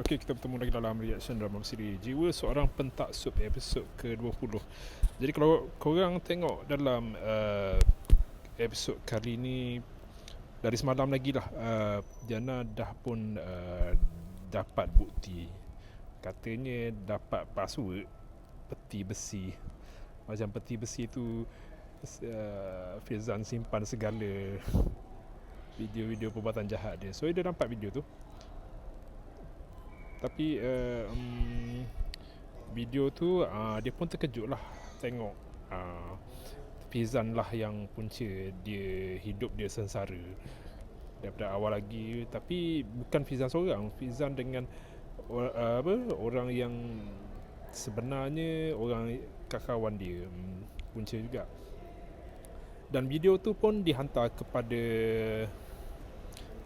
Okey, kita bertemu lagi dalam reaction drama siri Jiwa Seorang Pentaksub episod ke-20. Jadi kalau korang tengok dalam episod kali ni, dari semalam lagi lah, Diana dah pun dapat bukti. Katanya dapat password peti besi. Macam peti besi tu Firzan simpan segala video-video perbuatan jahat dia. So dia nampak video tu. Tapi video tu dia pun terkejut lah tengok Firzan lah yang punca dia hidup dia sengsara daripada awal lagi. Tapi bukan Firzan seorang, Firzan dengan orang yang sebenarnya orang kawan dia punca juga. Dan video tu pun dihantar kepada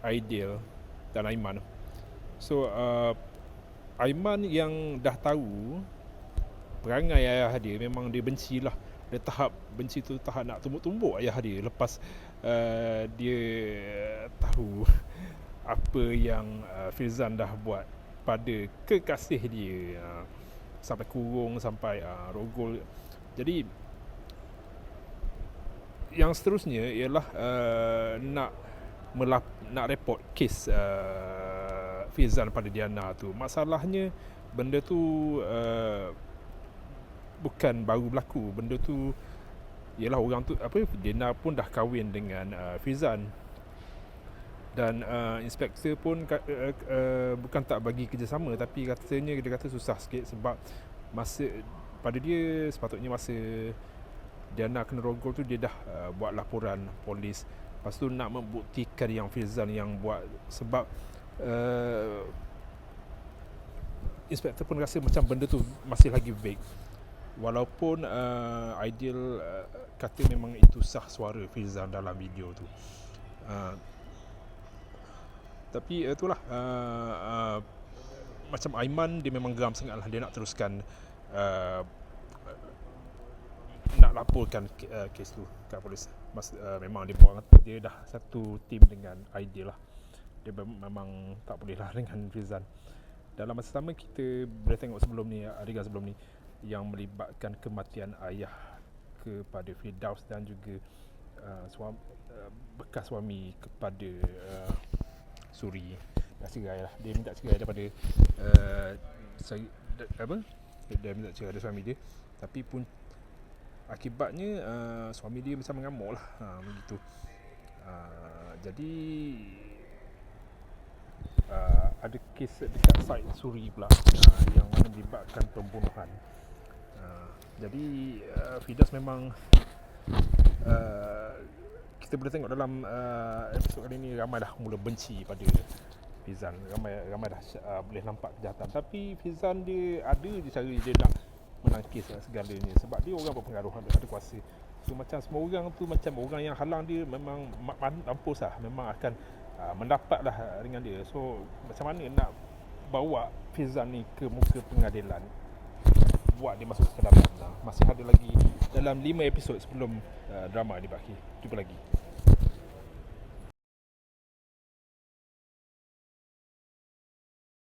Aidil dan Aiman. So Aiman yang dah tahu perangai ayah dia, memang dia benci lah. Dia tahap benci tu, tahap nak tumbuk-tumbuk ayah dia lepas dia tahu apa yang Firzan dah buat pada kekasih dia, sampai kurung, sampai rogol. Jadi yang seterusnya ialah nak report kes Firzan pada Diana tu. Masalahnya benda tu bukan baru berlaku. Benda tu ialah orang tu Diana pun dah kahwin dengan Firzan. Dan inspektor pun bukan tak bagi kerjasama, tapi katanya dia kata susah sikit sebab masa pada dia sepatutnya masa Diana kena rogol tu dia dah buat laporan polis. Lepas tu nak membuktikan yang Firzan yang buat, sebab inspektor pun rasa macam benda tu masih lagi vague. Walaupun Aidil kata memang itu sah suara Firzan dalam video tu. Tapi itulah macam Aiman dia memang geram sangat lah. Dia nak teruskan nak laporkan kes tu kat polis. Memang dia dah satu tim dengan Aidil lah. Dia memang tak boleh lah dengan Firzan. Dalam masa sama kita boleh tengok sebelum ni, adegan sebelum ni yang melibatkan kematian ayah kepada Firdaus dan juga bekas suami kepada Suri. Dah cerai lah. Dia minta cerai daripada dia minta cerai dari suami dia. Tapi pun akibatnya suami dia macam mengamuk lah, begitu. Jadi ada kes dekat site Suri pula, yang mana melibatkan pembunuhan. Jadi Firdaus memang kita boleh tengok dalam episod kali ni ramai dah mula benci pada Firzan. Ramai dah boleh nampak kejahatan. Tapi Firzan dia ada je cara dia nak menangkis segalanya, sebab dia orang berpengaruh, ada kuasa. So macam semua orang tu, macam orang yang halang dia memang mampus lah, memang akan mendapat lah dengan dia. So macam mana nak bawa Firzan ni ke muka pengadilan, buat dia masuk ke dalam. Masih ada lagi dalam 5 episod sebelum drama ni berakhir. Jumpa lagi.